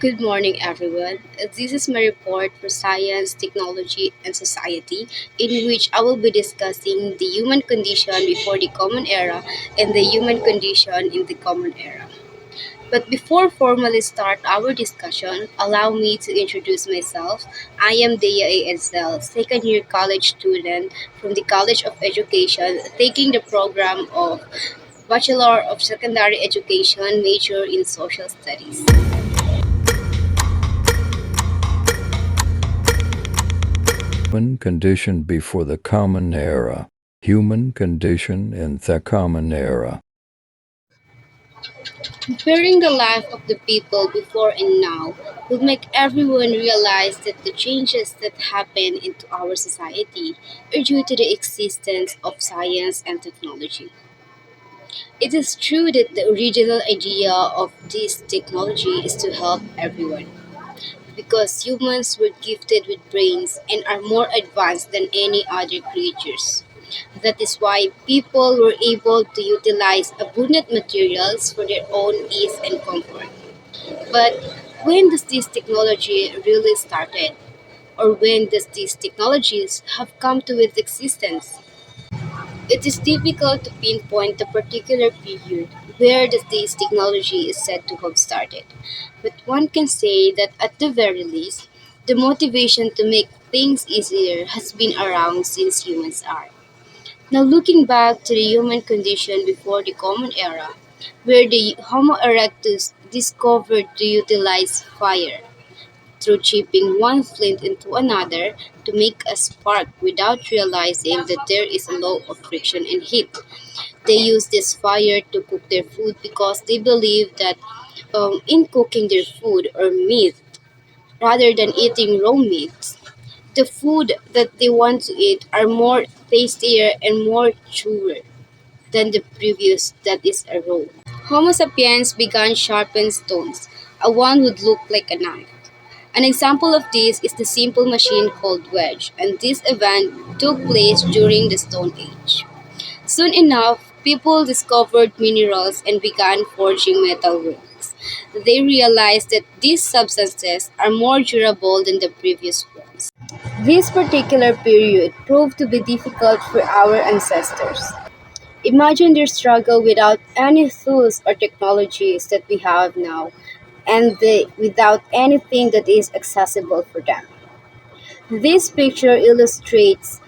Good morning, everyone. This is my report for Science, Technology, and Society, in which I will be discussing the human condition before the Common Era and the human condition in the Common Era. But before formally start our discussion, allow me to introduce myself. I am Dea A. second year college student from the College of Education, taking the program of Bachelor of Secondary Education major in Social Studies. Human condition before the Common Era. Human condition in the Common Era. Comparing the life of the people before and now would make everyone realize that the changes that happen into our society are due to the existence of science and technology. It is true that the original idea of this technology is to help everyone because humans were gifted with brains and are more advanced than any other creatures. That is why people were able to utilize abundant materials for their own ease and comfort. But when does this technology really started? Or when does these technologies have come to its existence? It is difficult to pinpoint a particular period where this technology is said to have started. But one can say that at the very least, the motivation to make things easier has been around since humans are. Now, looking back to the human condition before the Common Era, where the Homo erectus discovered to utilize fire through chipping one flint into another to make a spark without realizing that there is a law of friction and heat. They use this fire to cook their food because they believe that in cooking their food or meat, rather than eating raw meats, the food that they want to eat are more tastier and more chewer than the previous that is a raw. Homo sapiens began sharpened stones. A one would look like a knife. An example of this is the simple machine called wedge, and this event took place during the Stone Age. Soon enough, people discovered minerals and began forging metalworks. They realized that these substances are more durable than the previous ones. This particular period proved to be difficult for our ancestors. Imagine their struggle without any tools or technologies that we have now, and without anything that is accessible for them. This picture illustrates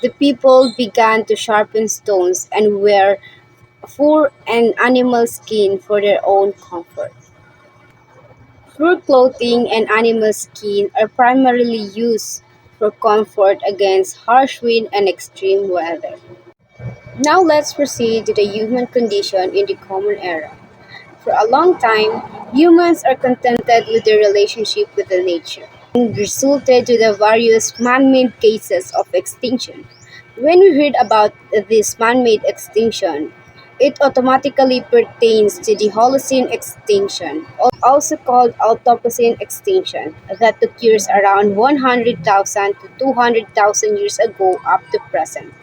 the people began to sharpen stones and wear fur and animal skin for their own comfort. Fur clothing and animal skin are primarily used for comfort against harsh wind and extreme weather. Now let's proceed to the human condition in the Common Era. For a long time, humans are contented with their relationship with the nature, and resulted to the various man-made cases of extinction. When we read about this man-made extinction, it automatically pertains to the Holocene extinction, also called Anthropocene extinction, that occurs around 100,000 to 200,000 years ago up to present.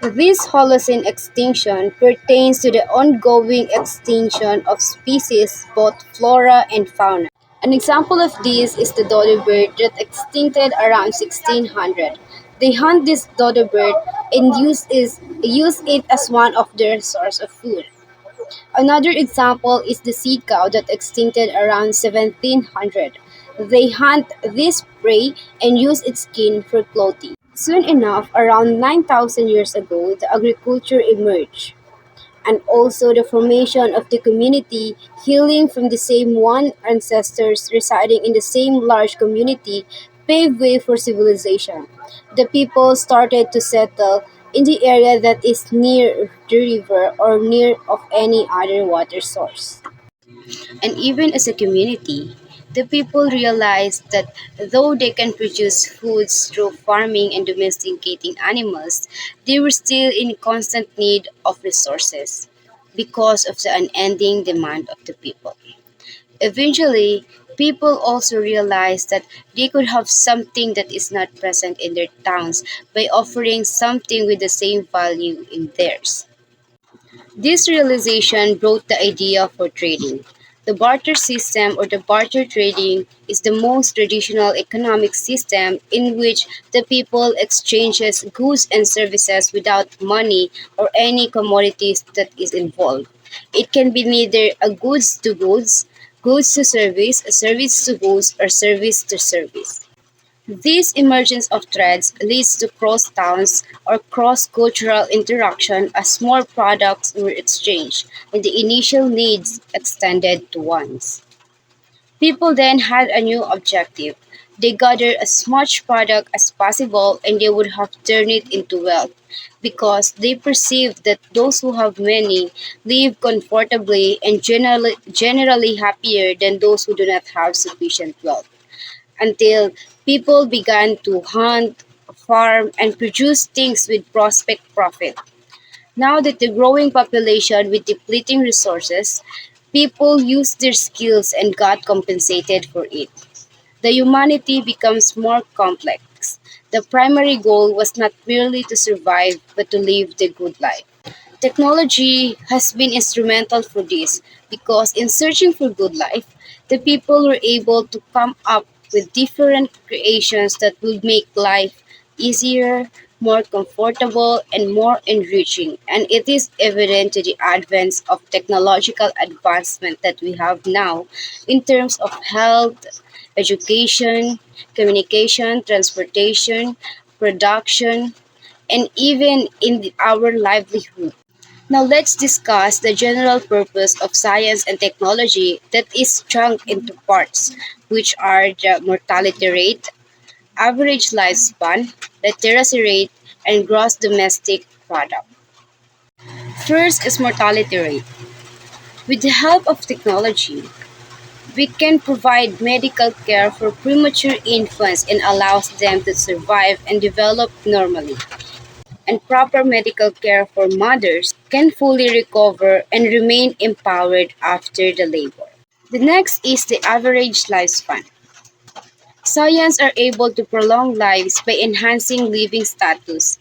This Holocene extinction pertains to the ongoing extinction of species, both flora and fauna. An example of this is the dodo bird that extincted around 1600. They hunt this dodo bird and use it as one of their source of food. Another example is the sea cow that extincted around 1700. They hunt this prey and use its skin for clothing. Soon enough, around 9,000 years ago, the agriculture emerged, and also the formation of the community, healing from the same one ancestors residing in the same large community, paved way for civilization. The people started to settle in the area that is near the river or near of any other water source. And even as a community, the people realized that though they can produce foods through farming and domesticating animals, they were still in constant need of resources because of the unending demand of the people. Eventually, people also realized that they could have something that is not present in their towns by offering something with the same value in theirs. This realization brought the idea for trading. The barter system or the barter trading is the most traditional economic system in which the people exchanges goods and services without money or any commodities that is involved. It can be neither a goods to service, a service to goods, or service to service. This emergence of threads leads to cross-towns or cross-cultural interaction as more products were exchanged and the initial needs extended to wants. People then had a new objective. They gathered as much product as possible and they would have turned it into wealth because they perceived that those who have many live comfortably and generally happier than those who do not have sufficient wealth until people began to hunt, farm, and produce things with prospect profit. Now that the growing population with depleting resources, people used their skills and got compensated for it. The humanity becomes more complex. The primary goal was not merely to survive but to live the good life. Technology has been instrumental for this because in searching for good life, the people were able to come up with different creations that would make life easier, more comfortable, and more enriching. And it is evident to the advance of technological advancement that we have now in terms of health, education, communication, transportation, production, and even in our livelihood. Now let's discuss the general purpose of science and technology that is chunk into parts, which are the mortality rate, average lifespan, literacy rate, and gross domestic product. First is mortality rate. With the help of technology, we can provide medical care for premature infants and allows them to survive and develop normally. And proper medical care for mothers can fully recover and remain empowered after the labor. The next is the average lifespan. Science are able to prolong lives by enhancing living status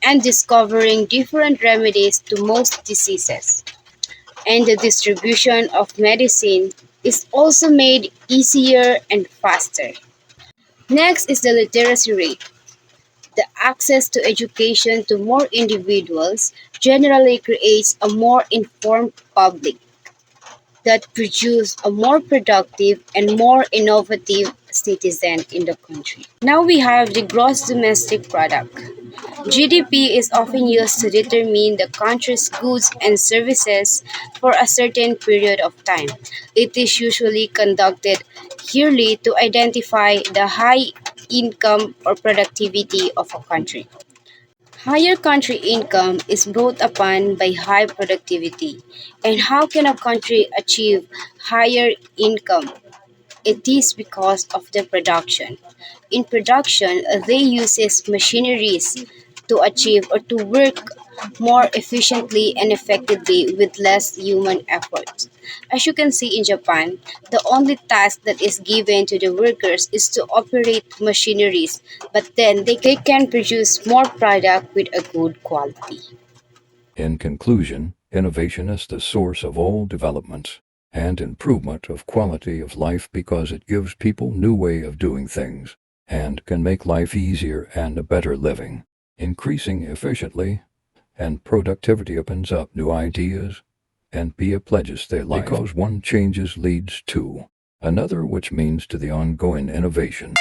and discovering different remedies to most diseases. And the distribution of medicine is also made easier and faster. Next is the literacy rate. The access to education to more individuals generally creates a more informed public that produce a more productive and more innovative citizen in the country. Now we have the gross domestic product. GDP is often used to determine the country's goods and services for a certain period of time. It is usually conducted yearly to identify the high income or productivity of a country. Higher country income is brought upon by high productivity. And how can a country achieve higher income? It is because of the production. In production, they uses machineries to achieve or to work more efficiently and effectively with less human effort. As you can see in Japan, the only task that is given to the workers is to operate machineries, but then they can produce more product with a good quality. In conclusion, innovation is the source of all developments and improvement of quality of life because it gives people new way of doing things and can make life easier and a better living, increasing efficiently, and productivity opens up new ideas and be pledges their life because one changes leads to another which means to the ongoing innovation.